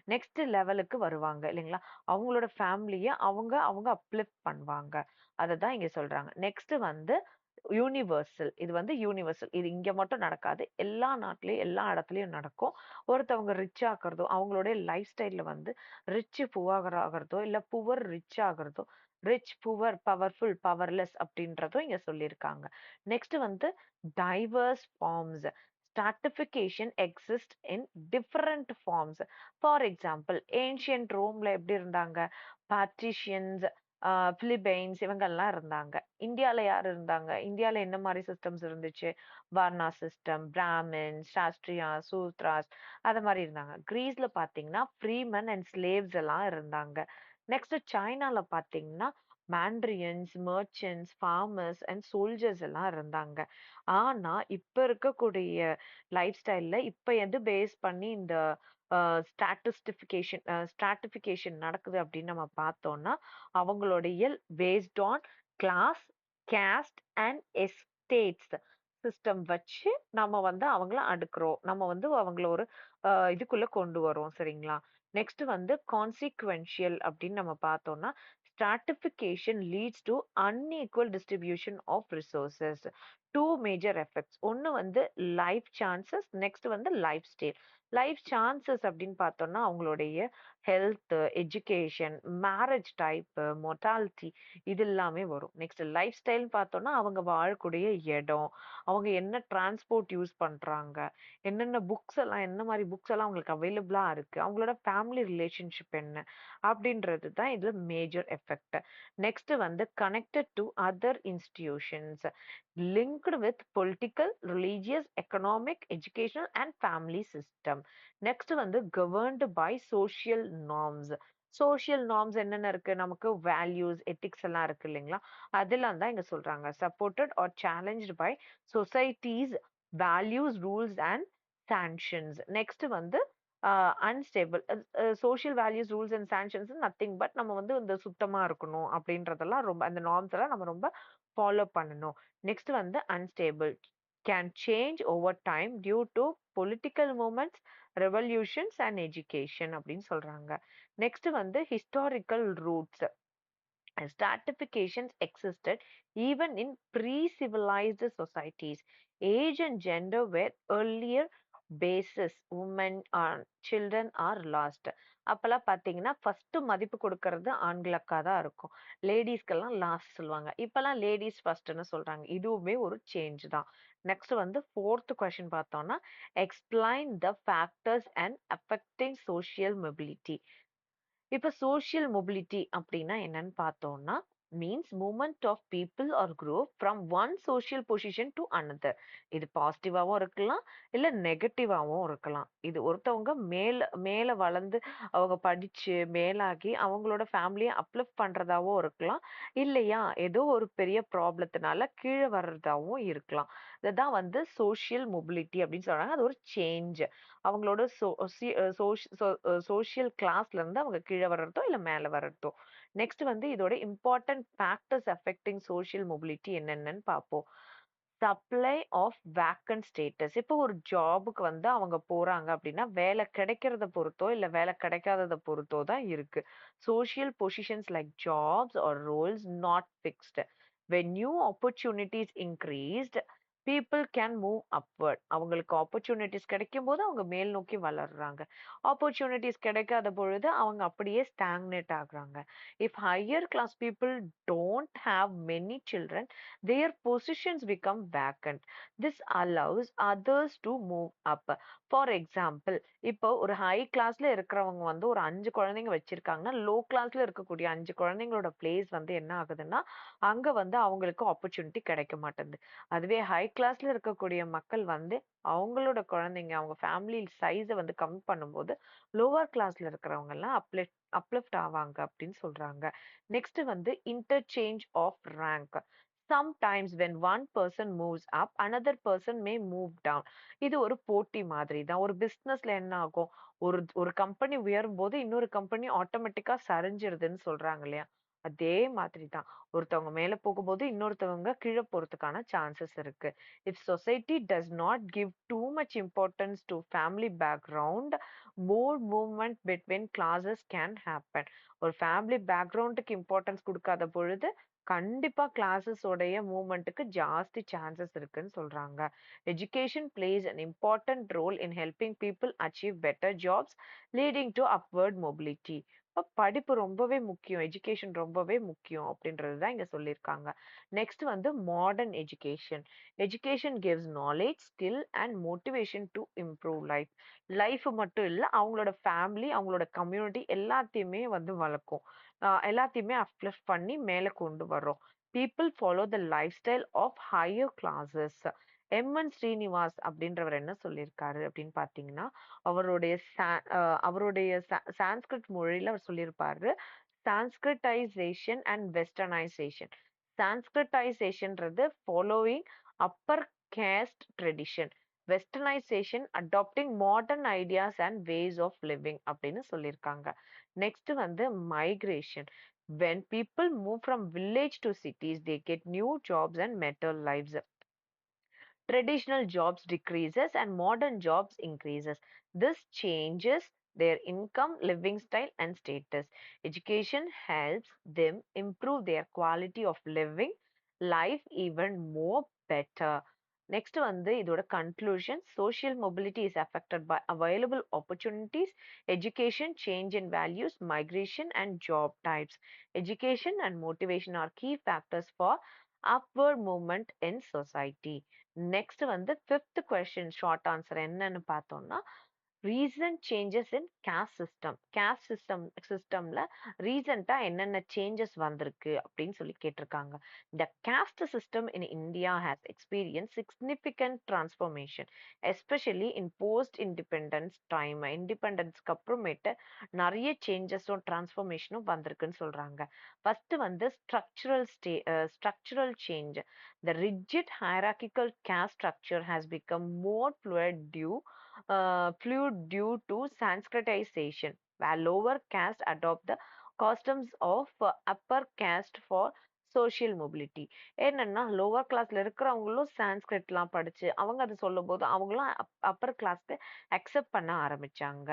Speaker 1: நெக்ஸ்ட் லெவலுக்கு வருவாங்க இல்லைங்களா? அவங்களோட ஃபேமிலிய அவங்க அவங்க அப்லிஃப்ட் பண்ணுவாங்க. அததான் இங்க சொல்றாங்க. நெக்ஸ்ட் வந்து யூனிவர்சல். இது வந்து யூனிவர்சல். இது இங்க மட்டும் நடக்காது. எல்லா நாட்டிலயும், எல்லா இடத்துலயும் நடக்கும். ஒருத்தவங்க ரிச் ஆகுறதோ, அவங்களுடைய லைஃப் ஸ்டைல்ல வந்து ரிச் புவர் ஆகுறதோ, இல்ல புவர் ரிச் ஆகுறதோ, ரிச், புவர், பவர்ஃபுல், பவர்லெஸ் அப்படின்றதும் இங்க சொல்லியிருக்காங்க. நெக்ஸ்ட் வந்து diverse forms. Stratification exist in different forms. For example ancient ரோம்ல எப்படி இருந்தாங்க? பாட்ரிஷியன்ஸ், பிலிப்பைன்ஸ் இவங்கெல்லாம் இருந்தாங்க. இந்தியால யார் இருந்தாங்க? இந்தியால என்ன மாரி சிஸ்டம்ஸ் இருந்துச்சு? வர்ணா சிஸ்டம், பிராமின்ஸ், சாஸ்ட்ரியா, சூத்ராஸ் அது மாரி இருந்தாங்க. கிரீஸ்ல பார்த்தீங்கன்னா, ஃப்ரீமன் அண்ட் ஸ்லேவ்ஸ் எல்லாம் இருந்தாங்க. நெக்ஸ்ட் சைனால பார்த்தீங்கன்னா, மாண்ட்ரியன்ஸ், மெர்ச்சன்ட்ஸ், ஃபார்மர்ஸ் அண்ட் சோல்ஜர்ஸ் எல்லாம் இருந்தாங்க. ஆனா, இப்ப இருக்கக்கூடிய லைஃப் ஸ்டைல்ல இப்ப எது பேஸ் பண்ணி இந்த அ ஸ்ட்ராட்டிஃபிகேஷன் நடக்குது அப்படின்னு நம்ம பார்த்தோம்னா, அவங்களுடைய based on class, caste and estates system வச்சு நம்ம வந்து அவங்கள அடுக்குறோம். நம்ம வந்து அவங்கள ஒரு இதுக்குள்ள கொண்டு வரோம். சரிங்களா? நெக்ஸ்ட் வந்து கான்சிக்வென்ஷியல் அப்படின்னு நம்ம பார்த்தோம்னா, stratification leads to unequal distribution of resources. 2 major effects. ஒண்ணு வந்து லைஃப் சான்சஸ், நெக்ஸ்ட் வந்து லைஃப் ஸ்டைல். லைஃப் சான்சஸ் அப்படின்னு பார்த்தோம்னா, அவங்களுடைய health, education, marriage type, mortality இது எல்லாமே வரும். நெக்ஸ்ட் லைஃப் ஸ்டைல்னு பார்த்தோம்னா, அவங்க வாழக்கூடிய இடம், அவங்க என்ன டிரான்ஸ்போர்ட் யூஸ் பண்றாங்க, என்னென்ன புக்ஸ் எல்லாம் என்ன மாரி புக்ஸ் எல்லாம் அவங்களுக்கு அவைலபிளா இருக்கு, அவங்களோட ஃபேமிலி ரிலேஷன்ஷிப் என்ன அப்படின்றது தான் இதுல மேஜர் எஃபெக்ட். நெக்ஸ்ட் வந்து connected to other institutions, linked with political, religious, economic, educational and family system. Next வந்து governed by social norms. Social norms என்னென்ன இருக்கு, நமக்கு வேல்யூஸ் எத்திக்ஸ் எல்லாம் இருக்கு இல்லைங்களா, அதெல்லாம் தான் இங்க சொல்றாங்க. Supported or challenged by societies values, rules and sanctions. Next வந்து unstable. Social values, rules and sanctions nothing but நம்ம வந்து இந்த சுத்தமா இருக்கணும் அப்படின்றதெல்லாம் ரொம்ப அந்த நார்ம்ஸ் எல்லாம் நம்ம ரொம்ப ஃபாலோ பண்ணணும். நெக்ஸ்ட் வந்து unstable, can change over time due to political movements, revolutions and education அப்படின்னு சொல்றாங்க. நெக்ஸ்ட் வந்து historical roots. Stratifications existed even in pre-civilized societies. Age and gender were earlier basis. Women and children are lost. அப்பெல்லாம் பாத்தீங்கன்னா ஃபர்ஸ்ட் மதிப்பு கொடுக்கறது ஆண்களுக்கா தான் இருக்கும். லேடிஸ்க்கெல்லாம் லாஸ்ட் சொல்லுவாங்க. இப்பெல்லாம் லேடிஸ் ஃபர்ஸ்ட்னு சொல்றாங்க. இதுவுமே ஒரு சேஞ்ச் தான். நெக்ஸ்ட் வந்து ஃபோர்த் கொஸ்டின் பார்த்தோம்னா, explain the factors and affecting social mobility. இப்ப சோஷியல் மொபிலிட்டி அப்படின்னா என்னன்னு பார்த்தோம்னா, means movement of people or group from one social position to another. இது பாசிட்டிவாவும் இருக்கலாம், இல்ல நெகட்டிவாவும் இருக்கலாம். இது ஒருத்தவங்க மேல மேல வளர்ந்து அவங்க படிச்சு மேலாகி அவங்களோட ஃபேமிலியை அப்லிஃப்ட் பண்றதாவும் இருக்கலாம், இல்லையா ஏதோ ஒரு பெரிய ப்ராப்ளத்தினால கீழே வர்றதாவும் இருக்கலாம். இதுதான் வந்து சோஷியல் மொபிலிட்டி அப்படின்னு சொல்றாங்க. அது ஒரு சேஞ்ச். அவங்களோட சோஷியல் கிளாஸ்ல இருந்து அவங்க கீழே வர்றதோ இல்ல மேல வர்றதோ. நெக்ஸ்ட் வந்து இதோட important factors affecting social mobility என்னென்னு பார்ப்போம். Supply of vacant status. இப்போ ஒரு ஜாபுக்கு வந்து அவங்க போறாங்க அப்படின்னா வேலை கிடைக்கிறத பொறுத்தோ இல்ல வேலை கிடைக்காததை பொறுத்தோ தான் இருக்கு. Social positions like jobs or roles not fixed. when new opportunities increased, people can move upward. அவங்களுக்கு ஆப்பர்ச்சுனிட்டிஸ் கிடைக்கும் போது அவங்க மேல் நோக்கி வளர்றாங்க. ஆப்பர்ச்சுனிட்டிஸ் கிடைக்காத பொழுது அவங்க அப்படியே ஸ்டாக்னேட் ஆகுறாங்க. If higher class people don't have many children, their positions become vacant. This allows others to move up. For example, இப்போ ஒரு ஹை கிளாஸ்ல இருக்கிறவங்க வந்து ஒரு 5 குழந்தைங்க வச்சிருக்காங்கன்னா, லோ கிளாஸ்ல இருக்கக்கூடிய 5 குழந்தைங்களோட பிளேஸ் வந்து என்ன ஆகுதுன்னா, அங்க வந்து அவங்களுக்கு ஆப்பர்ச்சுனிட்டி கிடைக்க மாட்டேங்குது. அதுவே ஹை கிளாஸ்ல இருக்கக்கூடிய மக்கள் வந்து அவங்களோட குழந்தைங்க அவங்க ஃபேமிலி சைஸ வந்து கம்மி பண்ணும்போது லோவர் கிளாஸ்ல இருக்கிறவங்க எல்லாம் அப்லிஃப்ட் ஆவாங்க அப்படின்னு சொல்றாங்க. நெக்ஸ்ட் வந்து interchange of rank. Sometimes when one person moves up, another person may move down. இது ஒரு போட்டி மாதிரி தான். ஒரு பிசினஸ்ல என்ன ஆகும், ஒரு ஒரு கம்பெனி உயரும் போது இன்னொரு கம்பெனி ஆட்டோமேட்டிக்கா சரிஞ்சிருதுன்னு சொல்றாங்க இல்லையா, அதே மாதிரி தான். ஒருத்தவங்க மேல போகும்போது இன்னொருத்தவங்க கீழே போறதுக்கான சான்சஸ் இருக்கு. If society does not give too much importance to family background, more movement between classes can happen. ஒரு ஃபேமிலி பேக்ரவுண்டுக்கு இம்பார்ட்டன்ஸ் கொடுக்காத பொழுது கண்டிப்பா கிளாஸஸ் உடைய மூவ்மெண்ட்டுக்கு ஜாஸ்தி சான்சஸ் இருக்குன்னு சொல்றாங்க. Education place an important role in helping people achieve better jobs, leading to upward mobility. இப்ப படிப்பு ரொம்பவே முக்கியம், எஜுகேஷன் ரொம்பவே முக்கியம் அப்படின்றது தான் இங்க சொல்லியிருக்காங்க. நெக்ஸ்ட் வந்து modern education. Education gives knowledge, skill and motivation to improve life. Life மட்டும் இல்ல, அவங்களோட ஃபேமிலி அவங்களோட கம்யூனிட்டி எல்லாத்தையுமே வந்து வளர்க்கும். எல்லாத்தையுமே அப்லிஃப்ட் பண்ணி மேல கொண்டு வர்றோம். People follow the lifestyle of higher classes. M N. Srinivas அப்படின்றவர் என்ன சொல்லியிருக்காரு அப்படின்னு பார்த்தீங்கன்னா, அவருடைய சான்ஸ்கிரிட் மொழியில அவர் சொல்லியிருப்பாரு, சான்ஸ்கிரிட்டைசேஷன் அண்ட் வெஸ்டர்னைசேஷன். சான்ஸ்கிரிட்டைசேஷன்றது following upper caste tradition, westernisation adapting modern ideas and ways of living அப்படின்னு சொல்லியிருக்காங்க. நெக்ஸ்ட் வந்து migration. when people move from village to cities, they get new jobs and better lives. Traditional jobs decreases and modern jobs increases. This changes their income, living style and status. Education helps them improve their quality of living life even more better. Next வந்து இதோட conclusion, social mobility is affected by available opportunities, education, change in values, migration and job types. Education and motivation are key factors for upward movement in society. Next வந்து ஃபிஃப்த் கொஸ்டின் ஷார்ட் ஆன்சர் என்னன்னு பார்த்தோம்னா, recent changes in caste system. Caste சிஸ்டம்ல ரீசெண்டா என்னென்ன சேஞ்சஸ் வந்திருக்கு அப்படின்னு சொல்லி கேட்டிருக்காங்க. The caste system in India has experienced significant transformation, especially in post-independence time. இண்டிபெண்டன்ஸ்க்கு அப்புறமேட்டு நிறைய சேஞ்சஸும் டிரான்ஸ்ஃபர்மேஷனும் வந்திருக்குன்னு சொல்றாங்க. ஃபர்ஸ்ட் வந்து structural change. The rigid hierarchical caste structure has become more fluid due to Sanskritization, where lower caste adopt the customs of upper caste for social mobility. என்னன்னா லோவர் கிளாஸ்ல இருக்கிறவங்களும் சான்ஸ்கிரிட்லாம் படிச்சு அவங்க அதை சொல்லும் போது அவங்களும் அப்பர் கிளாஸ்க்கு அக்செப்ட் பண்ண ஆரம்பிச்சாங்க.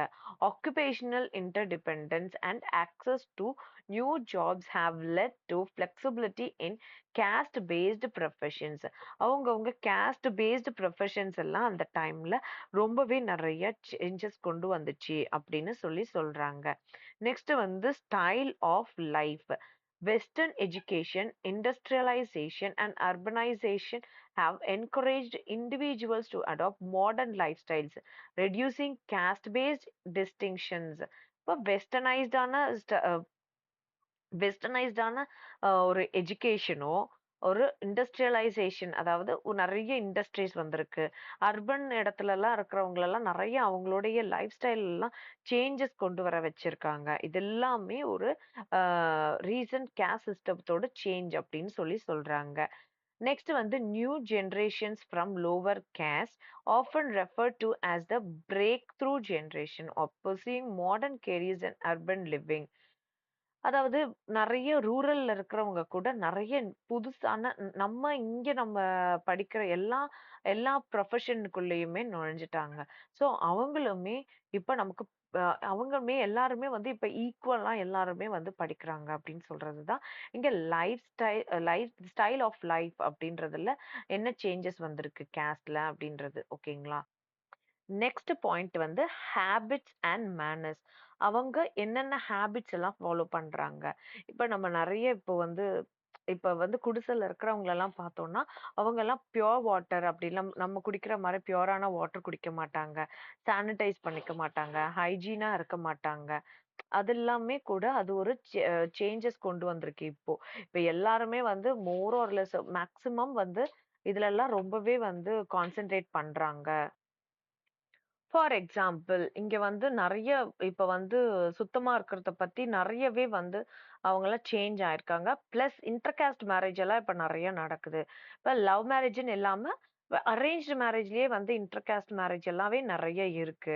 Speaker 1: Occupational interdependence and access to new jobs have led to flexibility in caste based professions. அவங்கவுங்க caste based professions எல்லாம் அந்த டைம்ல ரொம்பவே நிறைய சேஞ்சஸ் கொண்டு வந்துச்சு அப்படின்னு சொல்லி சொல்றாங்க. நெக்ஸ்ட் வந்து style of life. Western education, industrialization, and urbanization have encouraged individuals to adopt modern lifestyles, reducing caste-based distinctions. இப்போ வெஸ்டர்னைஸ்டான ஒரு எஜுகேஷனோ, ஒரு இண்டஸ்ட்ரியலைசேஷன், அதாவது நிறைய இண்டஸ்ட்ரீஸ் வந்திருக்கு. அர்பன் இடத்துலலாம் இருக்கிறவங்களெல்லாம் நிறைய அவங்களுடைய லைஃப் ஸ்டைல்லாம் சேஞ்சஸ் கொண்டு வர வச்சிருக்காங்க. இது எல்லாமே ஒரு ரீசன்ட் கேஸ்ட் சிஸ்டத்தோட சேஞ்ச் அப்படின்னு சொல்லி சொல்றாங்க. நெக்ஸ்ட் வந்து new generations from lower caste, often referred to as the breakthrough generation of pursuing modern careers and urban living. அதாவது நெறைய ரூரல்ல இருக்கிறவங்க கூட நெறைய புதுசான நம்ம படிக்கிற எல்லா எல்லா ப்ரொஃபஷனுக்குள்ளயுமே நுழைஞ்சுட்டாங்க. ஸோ அவங்களுமே இப்ப நமக்கு அ அவங்களுமே எல்லாருமே வந்து இப்ப ஈக்குவலா எல்லாருமே வந்து படிக்கிறாங்க அப்படின்னு சொல்றது தான் இங்க லைஃப் ஸ்டைல் ஆஃப் லைஃப் அப்படின்றதுல என்ன சேஞ்சஸ் வந்திருக்கு கேஸ்ட்ல அப்படின்றது. ஓகேங்களா? நெக்ஸ்ட் பாயிண்ட் வந்து ஹேபிட்ஸ் அண்ட் மேனர்ஸ். அவங்க என்னென்ன ஹேபிட்ஸ் எல்லாம் ஃபாலோ பண்றாங்க. இப்ப நம்ம நெறைய இப்ப வந்து குடிசைல இருக்கிறவங்களெல்லாம் பார்த்தோம்னா, அவங்கலாம் பியூர் வாட்டர் அப்படிலாம் நம்ம குடிக்கிற மாரி பியூரான வாட்டர் குடிக்க மாட்டாங்க. சானிடைஸ் பண்ணிக்க மாட்டாங்க. ஹைஜீனா இருக்க மாட்டாங்க. அது எல்லாமே கூட அது ஒரு சேஞ்சஸ் கொண்டு வந்திருக்கு இப்போ. இப்ப எல்லாருமே வந்து மோர் ஆர் லெஸ் மேக்ஸிமம் வந்து இதுலலாம் ரொம்பவே வந்து கான்சன்ட்ரேட் பண்றாங்க. ஃபார் எக்ஸாம்பிள், இங்க வந்து நெறைய இப்ப வந்து சுத்தமா இருக்கிறத பத்தி நெறையவே வந்து அவங்கலாம் சேஞ்ச் ஆயிருக்காங்க. பிளஸ் இன்டர் காஸ்ட் மேரேஜ் எல்லாம் இப்ப நெறைய நடக்குது. இப்ப லவ் மேரேஜ்ன்னு இல்லாம அரேஞ்ச்டு மேரேஜ்லயே வந்து இன்டர் காஸ்ட் மேரேஜ் எல்லாமே நெறைய இருக்கு.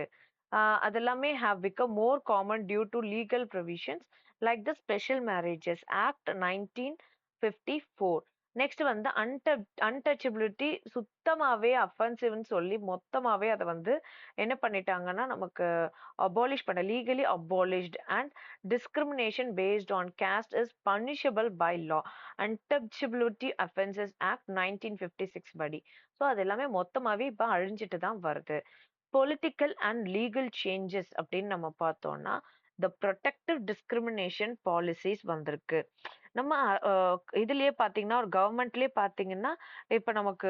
Speaker 1: அது எல்லாமே have become more common due to legal provisions like the special marriages act 1954. Next வந்து அன்டச்சபிலிட்டி சுத்தமாவே அஃபென்சிவ்ன்னு சொல்லி மொத்தமாவே அத வந்து என்ன பண்ணிட்டாங்கன்னா நமக்கு legally abolished and discrimination based on caste is punishable by law. Untouchability offences act 1956 படி. ஸோ அது எல்லாமே மொத்தமாவே இப்ப அழிஞ்சிட்டு தான் வருது. பொலிட்டிக்கல் அண்ட் லீகல் சேஞ்சஸ் அப்படின்னு நம்ம பார்த்தோம்னா த ப்ரொடெக்டிவ் டிஸ்கிரிமினேஷன் பாலிசிஸ் வந்திருக்கு. நம்ம இதுலயே பாத்தீங்கன்னா ஒரு கவர்மெண்ட்லயே பாத்தீங்கன்னா இப்ப நமக்கு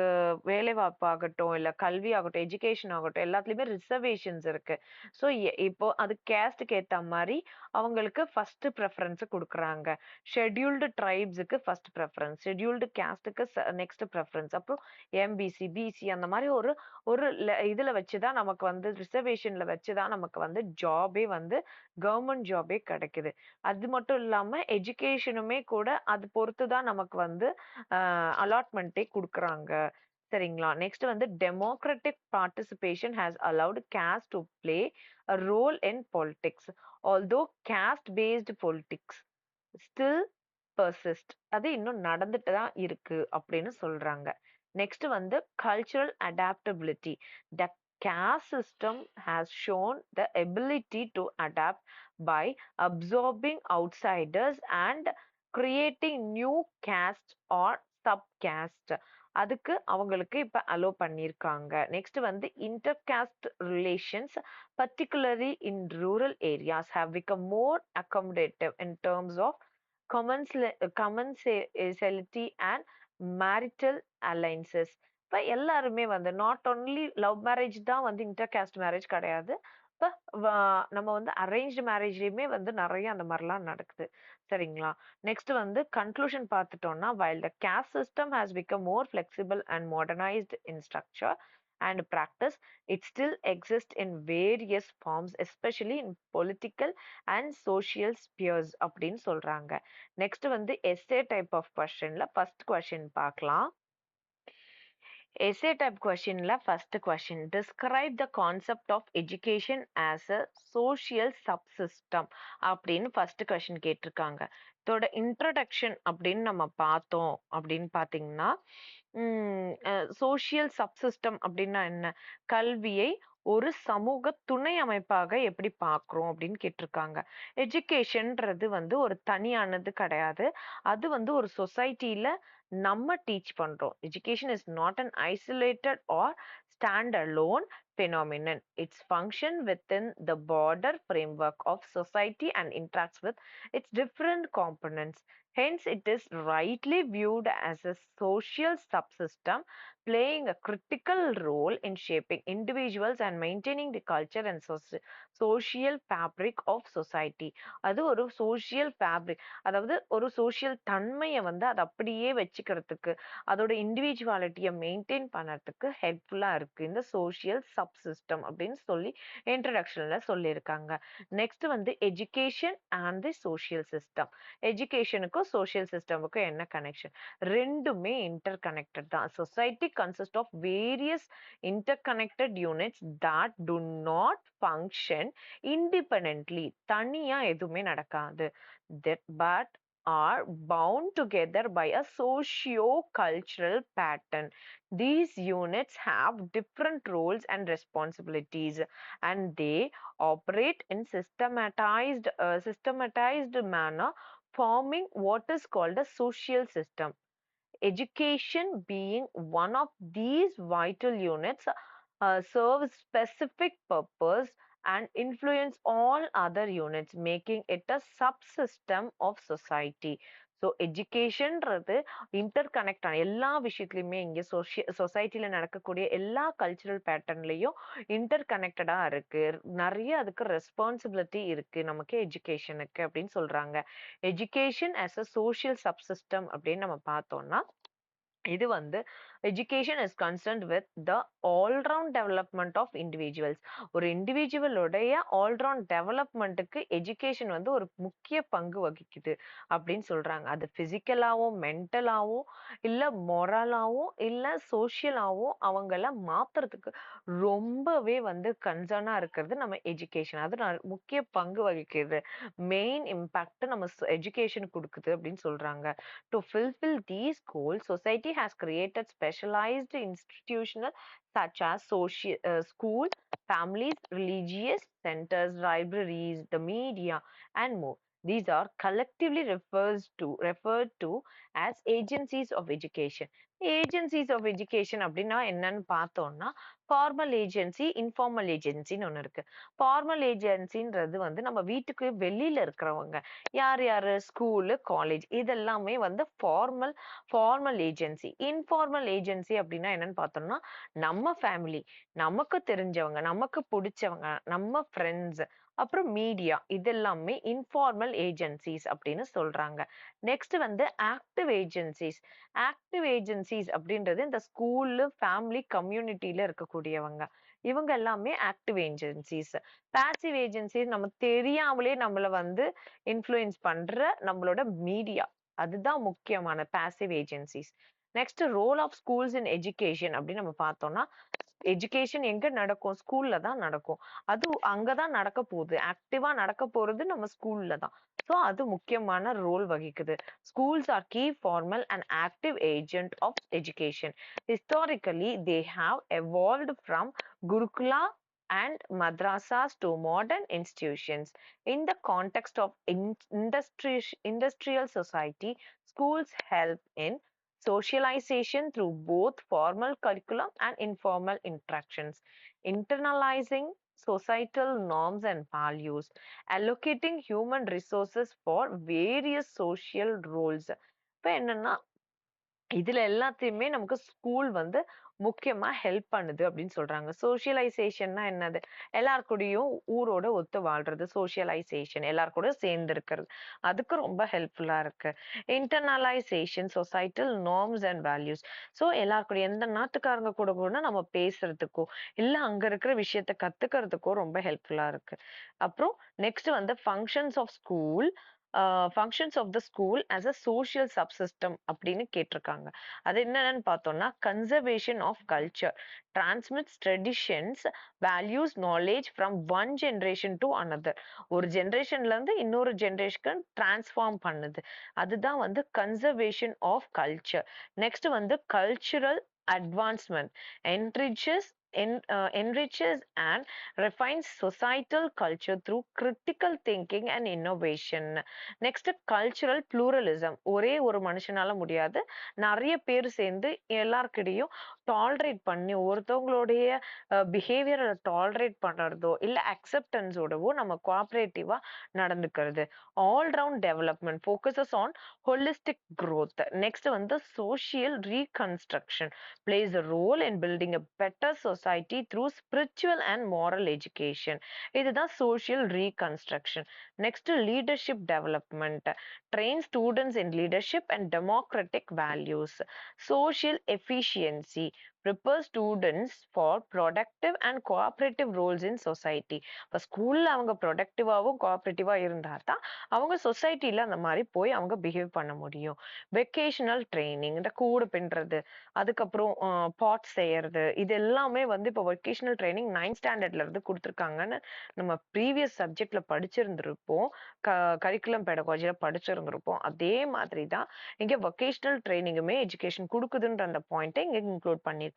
Speaker 1: வேலை வாய்ப்பு ஆகட்டும் இல்ல கல்வி ஆகட்டும் எஜுகேஷன் ஆகட்டும் எல்லாத்துலயுமே ரிசர்வேஷன்ஸ் இருக்கு. ஸோ இப்போ அது கேஸ்டுக்கு ஏத்த மாதிரி அவங்களுக்கு ஃபர்ஸ்ட் ப்ரெஃபரன்ஸ் கொடுக்குறாங்க. ஷெட்யூல்டு ட்ரைப்ஸுக்கு ஃபர்ஸ்ட் ப்ரெஃபரன்ஸ், ஷெட்யூல்டு கேஸ்டுக்கு நெக்ஸ்ட் ப்ரெஃபரன்ஸ், அப்புறம் எம்பிசி பிசி அந்த மாதிரி ஒரு ஒரு இதுல வச்சுதான் நமக்கு வந்து ரிசர்வேஷன்ல வச்சுதான் நமக்கு வந்து ஜாபே வந்து கவர்மெண்ட் ஜாபே கிடைக்குது. அது மட்டும் இல்லாம எஜுகேஷனுமே கூட அது பொறுத்து தான் நமக்கு வந்து அலாட்மெண்ட்டே குடுக்குறாங்க. சரிங்களா? நெக்ஸ்ட் வந்து democratic participation has allowed caste to play a role in politics. Although caste based politics still persist. அது இன்னும் நடந்துட்டு தான் இருக்கு அப்படின்னு சொல்றாங்க. நெக்ஸ்ட் வந்து cultural adaptability. The caste system has shown the ability to adapt by absorbing outsiders and creating new caste or subcaste. அதுக்கு அவங்களுக்கு இப்ப அலோ பண்ணியிருக்காங்க. நெக்ஸ்ட் வந்து inter cost relations particularly in rural areas have become more accommodative in terms of commensality and marital alliances. இப்ப எல்லாருமே வந்து நாட் ஒன்லி லவ் மேரேஜ் தான் வந்து இன்டர் காஸ்ட் மேரேஜ் கிடையாது. இப்ப நம்ம வந்து அரேஞ்ச்டு மேரேஜ்லயுமே வந்து நிறைய அந்த மாதிரிலாம் நடக்குது. சரிங்களா? நெக்ஸ்ட் வந்து கன்க்ளூஷன் பார்த்துட்டோம்னா while the caste system has become more flexible and modernized in structure and practice, it still exists in various forms, especially in political and social spheres அப்படின்னு சொல்றாங்க. நெக்ஸ்ட் வந்து எஸ்ஏ டைப் ஆஃப் கொஸ்டின்ல ஃபர்ஸ்ட் கொஸ்டின் பார்க்கலாம். Essay type questionல first question, describe the concept of education as a social subsystem அப்படின்னு first question கேட்டிருக்காங்க. இதோட இன்ட்ரடக்ஷன் அப்படின்னு நம்ம பார்த்தோம் அப்படின்னு பார்த்தீங்கன்னா சோசியல் சப்சிஸ்டம் அப்படின்னா என்ன, கல்வியை ஒரு சமூக துணை அமைப்பாக எப்படி பார்க்குறோம் அப்படின்னு கேட்டிருக்காங்க. எஜுகேஷன்ன்றது வந்து ஒரு தனியானது கிடையாது. அது வந்து ஒரு சொசைட்டில நம்ம டீச் பண்றோம். Education is not an isolated or stand alone phenomenon. It's function within the broader framework of society and interacts with its different components. Hence, it is rightly viewed as a social subsystem playing a critical role in shaping individuals and maintaining the culture and social fabric of society. அது ஒரு social fabric, அதாவது ஒரு சோஷியல் தன்மையை வந்து அதை அப்படியே வச்சுக்கிறதுக்கு, அதோட இண்டிவிஜுவாலிட்டியை மெயின்டைன் பண்ணறதுக்கு ஹெல்ப்ஃபுல்லா இருக்கு இந்த சோஷியல் சப்சிஸ்டம் அப்படின்னு சொல்லி இன்ட்ரடக்ஷன்ல சொல்லியிருக்காங்க. நெக்ஸ்ட் வந்து education and the social system. எஜுகேஷனுக்கும் சோஷியல் சிஸ்டமுக்கும் என்ன கனெக்ஷன்? ரெண்டுமே இன்டர் கனெக்டட் தான். Society consist of various interconnected units that do not function independently. தனியா எதுவுமே நடக்காது. But are bound together by a socio-cultural pattern. These units have different roles and responsibilities, and they operate in systematized manner, forming what is called a social system. Education being one of these vital units serves specific purpose and influence all other units, making it a subsystem of society. So எஜுகேஷன்றது இன்டர் கனெக்ட் ஆன எல்லா விஷயத்துலையுமே இங்கே சொசைட்டில நடக்கக்கூடிய எல்லா கல்ச்சுரல் பேட்டர்ன்லையும் இன்டர் கனெக்டடா இருக்கு. நிறைய அதுக்கு ரெஸ்பான்சிபிலிட்டி இருக்கு நமக்கு எஜுகேஷனுக்கு அப்படின்னு சொல்றாங்க. Education as a social subsystem அப்படின்னு நம்ம பார்த்தோம்னா, இது வந்து education is concerned with the all round development of individuals. ஒரு இண்டிவிஜுவலுடைய ஆல்ரவுண்ட் டெவலப்மெண்ட்டுக்கு எஜுகேஷன் வந்து ஒரு முக்கிய பங்கு வகிக்குது அப்படின்னு சொல்றாங்க. அது பிசிக்கலாவும் மென்டலாவும் இல்ல மொரலாவும் இல்ல சோசியலாவும் அவங்கள மாத்துறதுக்கு ரொம்பவே வந்து கன்சர்னா இருக்கிறது நம்ம எஜுகேஷன். அது முக்கிய பங்கு வகிக்கிறது. மெயின் இம்பாக்ட் நம்ம எஜுகேஷன் கொடுக்குது அப்படின்னு சொல்றாங்க. To fulfill these goals, society has created specialized institutions such as school, families, religious centers, libraries, the media, and more. These are collectively referred to as agencies of education. Agencies of education அப்படின்னா என்னன்னு பார்த்தோம்னா, ஃபார்மல் ஏஜென்சி, இன்ஃபார்மல் ஏஜென்சின்னு ஒன்று இருக்கு. ஃபார்மல் ஏஜென்சின்றது வந்து நம்ம வீட்டுக்கு வெளியில இருக்கிறவங்க, யார் யாரு, ஸ்கூலு, காலேஜ், இதெல்லாமே வந்து ஃபார்மல் ஏஜென்சி. இன்ஃபார்மல் ஏஜென்சி அப்படின்னா என்னன்னு பார்த்தோம்னா, நம்ம ஃபேமிலி, நமக்கு தெரிஞ்சவங்க, நமக்கு பிடிச்சவங்க, நம்ம ஃப்ரெண்ட்ஸ், அப்புறம் மீடியா, இதெல்லாமே இன்ஃபார்மல் ஏஜென்சிஸ் அப்படின்னு சொல்றாங்க. நெக்ஸ்ட் வந்து ஆக்டிவ் ஏஜென்சிஸ். ஆக்டிவ் ஏஜென்சிஸ் அப்படின்றது இந்த ஸ்கூல்ல, ஃபேமிலி, கம்யூனிட்டியில இருக்கக்கூடியவங்க, இவங்க எல்லாமே ஆக்டிவ் ஏஜென்சிஸ். பாசிவ் ஏஜென்சிஸ் நம்ம தெரியாமலே நம்மள வந்து இன்ஃப்ளூயன்ஸ் பண்ற நம்மளோட மீடியா, அதுதான் முக்கியமான passive agencies. Next role of schools in education அப்படின்னு நம்ம பார்த்தோம்னா, எஜுகேஷன் எங்க நடக்கும்? ஸ்கூல்ல தான் நடக்கும். அது அங்கதான் நடக்க போகுது. ஆக்டிவா நடக்க போறது நம்ம ஸ்கூல்ல தான். ஸோ அது முக்கியமான ரோல் வகிக்குது. Schools are key formal and active agent of education. Historically they have evolved from gurukula and madrasas to modern institutions. In the context of industrial society, schools help in socialization through both formal curriculum and informal interactions, internalizing societal norms and values, allocating human resources for various social roles. இப்ப என்னன்னா இதுல எல்லாத்தையுமே நமக்கு ஸ்கூல் வந்து முக்கியமா ஹெல்ப் பண்ணுது அப்படின்னு சொல்றாங்க. சோஷியலைசேஷன்னா என்னது? எல்லார் கூடயும் ஊரோட ஒத்து வாழ்றது. சோஷியலைசேஷன் எல்லார் கூட சேர்ந்து இருக்கிறது. அதுக்கு ரொம்ப ஹெல்ப்ஃபுல்லா இருக்கு. Internalisation societal norms and values. So எல்லார் கூட எந்த நாட்டுக்காரங்க கூட கூட நம்ம பேசுறதுக்கோ, இல்ல அங்க இருக்கிற விஷயத்த கத்துக்கிறதுக்கோ ரொம்ப ஹெல்ப்ஃபுல்லா இருக்கு. அப்புறம் நெக்ஸ்ட் வந்து functions of school. Functions of the school as a social subsystem அப்படின்னு கேட்டிருக்காங்க. அது என்னன்னு பார்த்தோம்னா conservation of culture, transmits traditions, values, knowledge from one generation to another. ஒரு ஜென்ரேஷன்ல இருந்து இன்னொரு ஜென்ரேஷனுக்கு டிரான்ஸ்ஃபார்ம் பண்ணுது. அதுதான் வந்து கன்சர்வேஷன் ஆஃப் கல்ச்சர். நெக்ஸ்ட் வந்து cultural advancement enriches enriches and refines societal culture through critical thinking and innovation. Next cultural pluralism. ஒரே ஒரு மனுஷனால முடியாது, நிறைய பேர் சேர்ந்து எல்லார்கிட்டையும் டாலரேட் பண்ணி ஒருத்தவங்களுடைய பிஹேவியரை டாலரேட் பண்றதோ இல்ல அக்செப்டன்ஸோடவோ நம்ம கோஆபரேட்டிவா நடந்துக்கிறது. All round development focuses on holistic growth. Next வந்து social reconstruction plays a role in building a better society through spiritual and moral education. இதுதான் social reconstruction. Next, leadership development. Train students in leadership and democratic values. Social efficiency. Prepare students for productive and cooperative roles in society. இப்போ ஸ்கூல்ல அவங்க ப்ரொடக்டிவாகவும் கோஆபரேட்டிவா இருந்தா தான் அவங்க சொசைட்டில அந்த மாதிரி போய் அவங்க பிஹேவ் பண்ண முடியும். வெக்கேஷனல் ட்ரைனிங், இந்த கூடு பின்றது, அதுக்கப்புறம் பாட் செய்யறது, இது எல்லாமே வந்து இப்போ வெக்கேஷனல் ட்ரைனிங் 9th ஸ்டாண்டர்ட்ல இருந்து கொடுத்துருக்காங்கன்னு நம்ம ப்ரீவியஸ் சப்ஜெக்ட்ல படிச்சிருந்திருப்போம். கரிக்குலம் பெடகாஜில படிச்சிருந்திருப்போம். அதே மாதிரி தான் இங்க வொகேஷனல் ட்ரைனிங்குமே எஜுகேஷன் கொடுக்குதுன்ற அந்த பாயிண்ட்டை இங்க இன்க்ளூட் பண்ணியிருக்காங்க.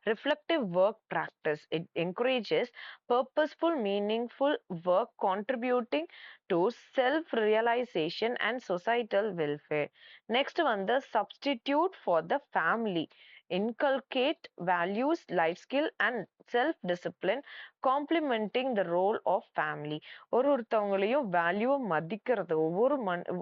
Speaker 1: Reflective work practice. It encourages purposeful meaningful work contributing to self realisation and societal welfare. Next வந்து substitute for the family. Inculcate values, life skill and self discipline, complementing the role of family. ஒருத்தவங்களையும் வேல்யூ மதிக்கிறது,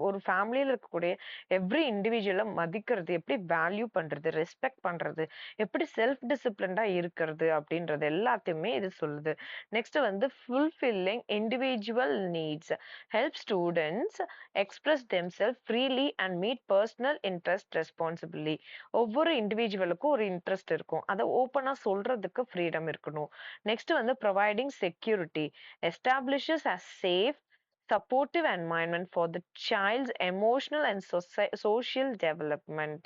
Speaker 1: ஒரு ஃபேமிலியில இருக்கக்கூடிய எவ்ரி இண்டிவிஜுவலை மதிக்கிறது, எப்படி வேல்யூ பண்றது, ரெஸ்பெக்ட் பண்றது, எப்படி செல்ஃப் டிசிப்ளின்டா இருக்கிறது அப்படின்றது எல்லாத்தையுமே இது சொல்லுது. நெக்ஸ்ட் வந்து fulfilling individual needs. Help students express themself freely and meet personal interest responsibility. ஒவ்வொரு இண்டிவிஜுவலுக்கும் ஒரு இன்ட்ரெஸ்ட் இருக்கும், அதை ஓப்பனா சொல்றதுக்கு ஃப்ரீடம் இருக்கணும். நெக்ஸ்ட் வந்து providing security. Establishes a safe supportive environment for the child's emotional and social development.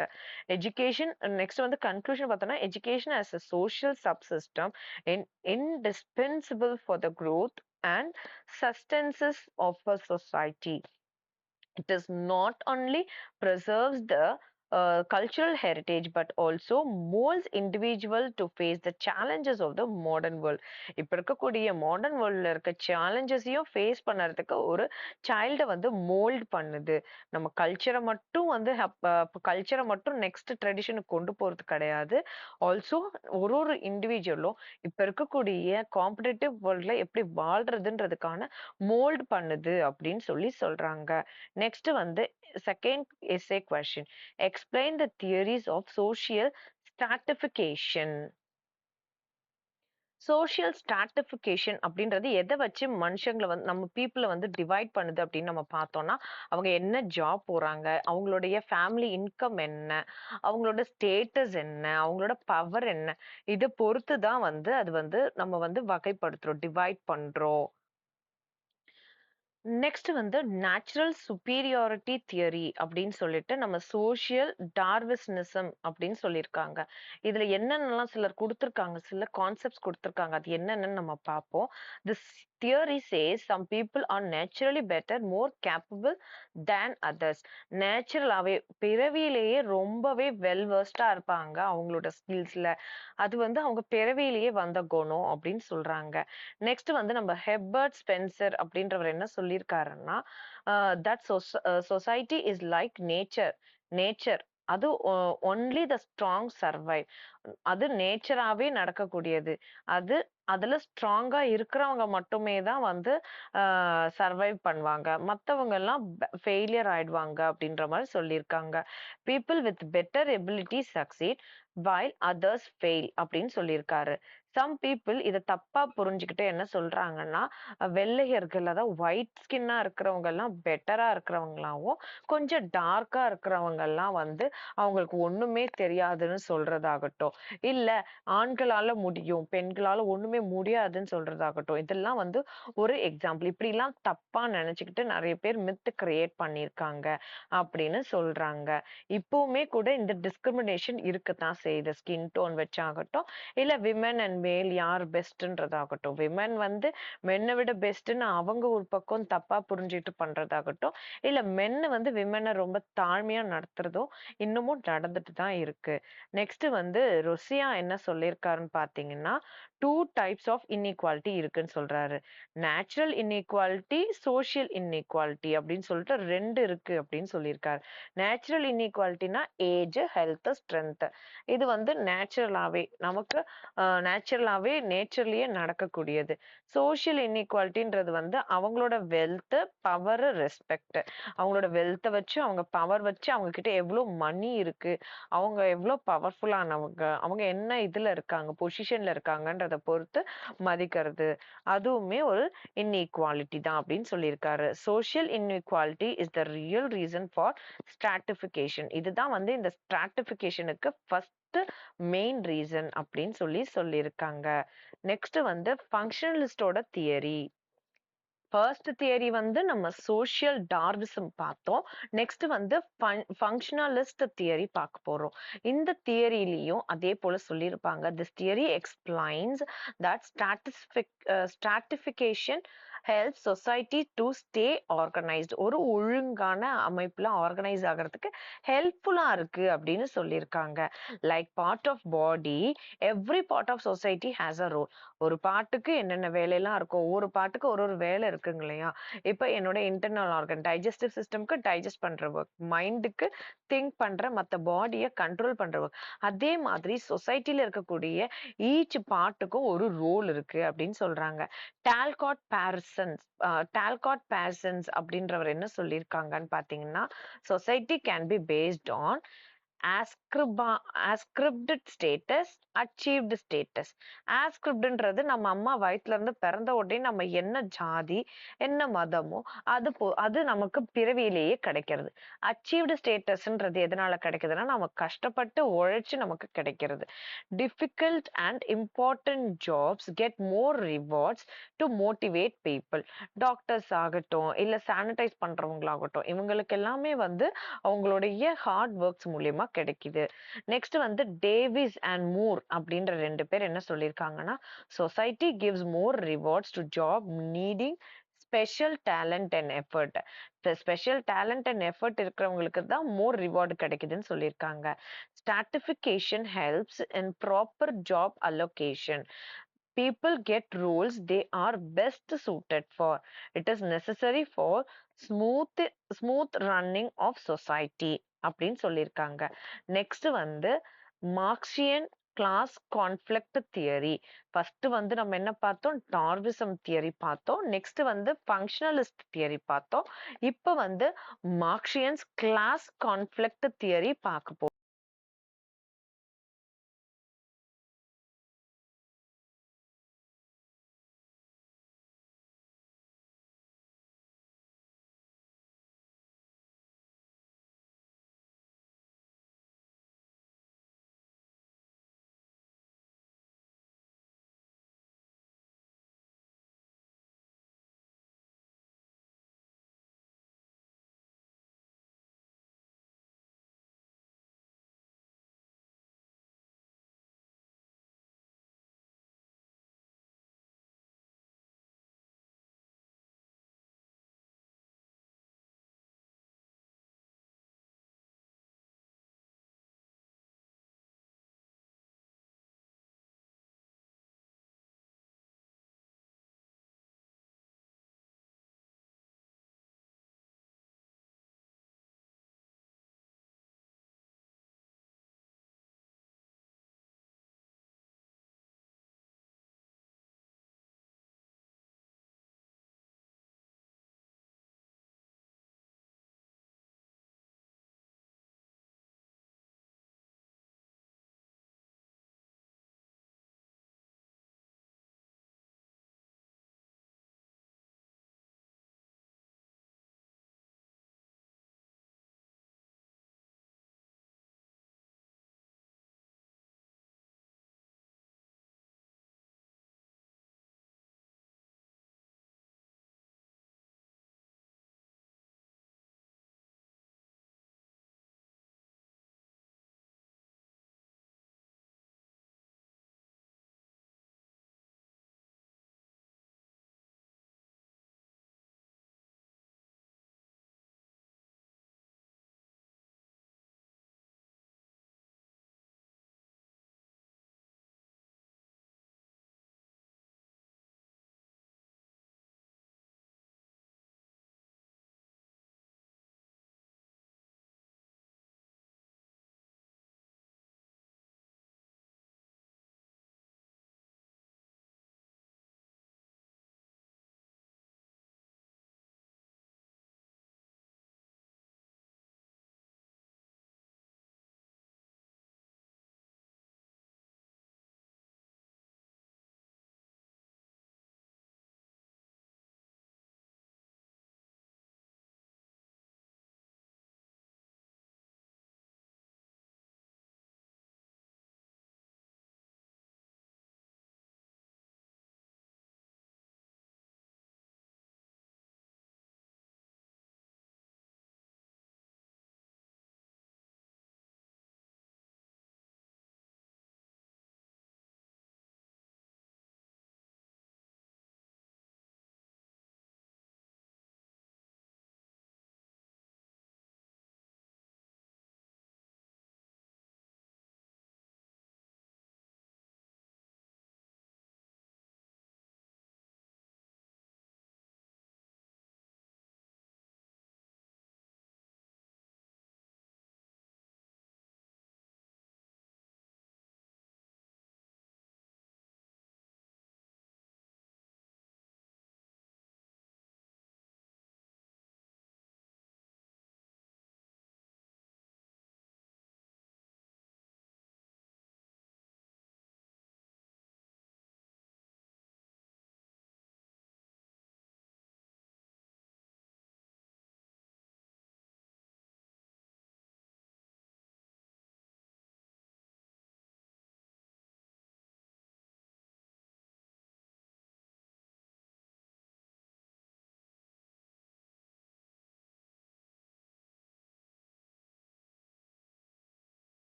Speaker 1: Education, next வந்து conclusion பார்த்தோம்னா education as a social subsystem indispensable for the growth and sustenance of a society. It is not only preserves the cultural heritage but also molds individual to face the challenges of the modern world. இப்ப இருக்கக்கூடிய மாடர்ன் வேர்ல்ட்ல இருக்க சேலஞ்சஸையும் ஃபேஸ் பண்ணறதுக்கு ஒரு சைல்டை வந்து மோல்ட் பண்ணுது. நம்ம கல்ச்சரை மட்டும் நெக்ஸ்ட் ட்ரெடிஷனுக்கு கொண்டு போறது கிடையாது. ஆல்சோ ஒரு இண்டிவிஜுவலும் இப்ப இருக்கக்கூடிய காம்படிட்டிவ் வேர்ல்ட்ல எப்படி வாழ்றதுன்றதுக்கான மோல்ட் பண்ணுது அப்படின்னு சொல்றாங்க. நெக்ஸ்ட் வந்து second S A question. Explain the theories of social stratification. Social stratification அப்படின்றது எதை வச்சு மனுஷங்களை வந்து நம்ம பீப்புளை வந்து டிவைட் பண்ணுது அப்படின்னு நம்ம பார்த்தோம்னா, அவங்க என்ன ஜாப் போறாங்க, அவங்களுடைய ஃபேமிலி இன்கம் என்ன, அவங்களோட ஸ்டேட்டஸ் என்ன, அவங்களோட பவர் என்ன, இதை பொறுத்து தான் வந்து அது வந்து நம்ம வந்து வகைப்படுத்துறோம், டிவைட் பண்றோம். நெக்ஸ்ட் வந்து நேச்சுரல் சுப்பீரியாரிட்டி தியரி அப்படின்னு சொல்லிட்டு நம்ம சோஷியல் டார்வினிசம் அப்படின்னு சொல்லியிருக்காங்க. இதுல என்னென்னலாம் சிலர் கொடுத்துருக்காங்க, சில கான்செப்ட்ஸ் கொடுத்துருக்காங்க. அது என்னென்னு நம்ம பார்ப்போம். This theory says some people are naturally better, more capable than others. நேச்சுரலாவே பிறவியிலேயே ரொம்பவே வெல் வெர்ஸ்டா இருப்பாங்க அவங்களோட ஸ்கில்ஸ்ல. அது வந்து அவங்க பிறவியிலேயே வந்த குணம் அப்படின்னு சொல்றாங்க. நெக்ஸ்ட் வந்து நம்ம ஹெபர்ட் ஸ்பென்சர் அப்படின்றவர் என்ன சொல்லியிருக்காருன்னா, that society is like nature. Nature அது ஒன்லி த ஸ்ட்ராங் சர்வைவ். அது நேச்சராவே நடக்கக்கூடியது. அது அதுல ஸ்ட்ராங்கா இருக்கிறவங்க மட்டுமே தான் வந்து சர்வைவ் பண்ணுவாங்க. மத்தவங்க எல்லாம் ஃபெயிலியர் ஆயிடுவாங்க அப்படின்ற மாரி சொல்லியிருக்காங்க. People with better ability succeed while others fail அப்படின்னு சொல்லியிருக்காரு. சம் பீப்பிள் இத தப்பா புரிஞ்சுகிட்டு என்ன சொல்றாங்கன்னா, வெள்ளையர்கள் அதாவது ஒயிட் ஸ்கின்னா இருக்கிறவங்க எல்லாம் பெட்டரா இருக்கிறவங்களாவும், கொஞ்சம் டார்க்கா இருக்கிறவங்கலாம் வந்து அவங்களுக்கு ஒண்ணுமே தெரியாதுன்னு சொல்றதாகட்டும், இல்ல ஆண்களால முடியும், பெண்களால ஒண்ணுமே முடியாதுன்னு சொல்றதாகட்டும். இதெல்லாம் வந்து ஒரு எக்ஸாம்பிள். இப்படிலாம் தப்பா நெனச்சுக்கிட்டு நெறைய பேர் மித் கிரியேட் பண்ணியிருக்காங்க அப்படின்னு சொல்றாங்க. இப்பவுமே கூட இந்த டிஸ்கிரிமினேஷன் இருக்கத்தான் செய்யுது. ஸ்கின் டோன் வச்சாகட்டும், இல்ல விமன் அண்ட் மேல் யார் பெஸ்ட்ன்றதாகட்டும். விமன் வந்து மென்ன விட பெஸ்ட்ன்னு அவங்க ஒரு பக்கம் தப்பா புரிஞ்சுட்டு பண்றதாகட்டும், இல்ல மென்னு வந்து விமன ரொம்ப தாழ்மையா நடத்துறதும் இன்னமும் நடந்துட்டு தான் இருக்கு. நெக்ஸ்ட் வந்து ரொசியா என்ன சொல்லியிருக்காருன்னு பார்த்தீங்கன்னா, 2 டைப்ஸ் ஆஃப் இன்இக்வாலிட்டி இருக்குன்னு சொல்றாரு. நேச்சுரல் இன்இக்வாலிட்டி, சோசியல் இன்இக்வாலிட்டி அப்படின்னு சொல்லிட்டு 2 இருக்கு அப்படின்னு சொல்லியிருக்காரு. நேச்சுரல் இன்இக்வாலிட்டினா ஏஜ், ஹெல்த், ஸ்ட்ரென்த். இது வந்து நேச்சுரலாவே நமக்கு நேச்சுரலாவே நேச்சர்லயே நடக்கக்கூடியது. சோசியல் இன்இக்வாலிட்டின்றது வந்து அவங்களோட வெல்த், பவர், ரெஸ்பெக்ட். அவங்களோட வெல்த்த வச்சு, அவங்க பவர் வச்சு, அவங்க கிட்ட எவ்ளோ மணி இருக்கு, அவங்க எவ்ளோ பவர்ஃபுல்லானவங்க, அவங்க என்ன இதுல இருக்காங்க, பொசிஷன்ல இருக்காங்கன்றத பொறுத்து மதிக்கிறது. அதுவுமே ஒரு இன்இக்வாலிட்டி தான் அப்படின்னு சொல்லியிருக்காரு. Social inequality is the real reason for stratification. இதுதான் வந்து இந்த ஸ்ட்ராட்டிஃபிகேஷனுக்கு ஃபர்ஸ்ட் மெயின் ரீசன் அப்படின்னு சொல்லியிருக்காங்க. நெக்ஸ்ட் வந்து ஃபங்க்ஷனலிஸ்டோட தியரி. ஃபர்ஸ்ட் தியரி வந்து நம்ம சோஷியல் டார்விசம் பார்த்தோம். நெக்ஸ்ட் வந்து ஃபங்க்ஷனலிஸ்ட் தியரி பார்க்க போறோம். இந்த தியரியிலையும் அதே போல சொல்லியிருப்பாங்க. This theory explains that stratification help society to stay organised. ஒரு ஒழுங்கான அமைப்புல ஆர்கனைஸ் ஆகிறதுக்கு ஹெல்ப்ஃபுல்லா இருக்கு அப்படின்னு சொல்லியிருக்காங்க. Like part of body, every part of society has a role. ஒரு பாட்டுக்கு என்னென்ன வேலையெல்லாம் இருக்கும், ஒவ்வொரு பாட்டுக்கு ஒரு ஒரு வேலை இருக்குங்க இல்லையா? இப்ப என்னோட இன்டர்னல் ஆர்கன் டைஜஸ்டிவ் சிஸ்டம்க்கு டைஜஸ்ட் பண்ற ஒர்க், மைண்டுக்கு திங்க் பண்ற, மத்த பாடிய கண்ட்ரோல் பண்ற ஒர்க். அதே மாதிரி சொசைட்டில இருக்கக்கூடிய ஈச் பார்ட்டுக்கும் ஒரு ரோல் இருக்கு அப்படின்னு சொல்றாங்க. டால்காட் பாரிசன்ஸ் டால்காட் பாரிசன்ஸ் அப்படின்றவர் என்ன சொல்லியிருக்காங்கன்னு பாத்தீங்கன்னா, society can be based on ascribed status, achieved status. ascribedன்றது நம்ம அம்மா வயித்துல இருந்து பிறந்த உடனே நம்ம என்ன ஜாதி, என்ன மதமோ அது நமக்கு பிறவியிலேயே கிடைக்கிறது. அச்சீவ்டு ஸ்டேட்டஸ்ன்றது எதனால கிடைக்குதுன்னா, நம்ம கஷ்டப்பட்டு உழைச்சு நமக்கு கிடைக்கிறது. Difficult and important jobs get more rewards to motivate people. Doctors ஆகட்டும், இல்ல சானிடைஸ் பண்றவங்களாகட்டும், இவங்களுக்கு எல்லாமே வந்து அவங்களுடைய ஹார்ட் ஒர்க்ஸ் மூலியமா கிடைக்குது. நெக்ஸ்ட் வந்து டேவிஸ் அண்ட் மூர் அப்படின்ற 2 பேர் என்ன சொல்லியிருக்காங்கன்னா, society gives more rewards to job needing special talent and effort. Special talent and effort இருக்கிறவங்களுக்கு தான் மோர் ரிவார்டு கிடைக்குதுன்னு சொல்லியிருக்காங்க. Stratification helps in proper job allocation. People get roles they are best suited for. It is necessary for smooth smooth running of society அப்படின்னு சொல்லியிருக்காங்க. நெக்ஸ்ட் வந்து Marxian class conflict theory. First வந்து நம்ம என்ன பார்த்தோம், டார்விசம் தியரி பார்த்தோம். நெக்ஸ்ட் வந்து ஃபங்க்ஷனலிஸ்ட் தியரி பார்த்தோம். இப்போ வந்து மார்க்சியன்ஸ் கிளாஸ் கான்ஃபிளிக்ட் தியரி பார்க்க போறோம்.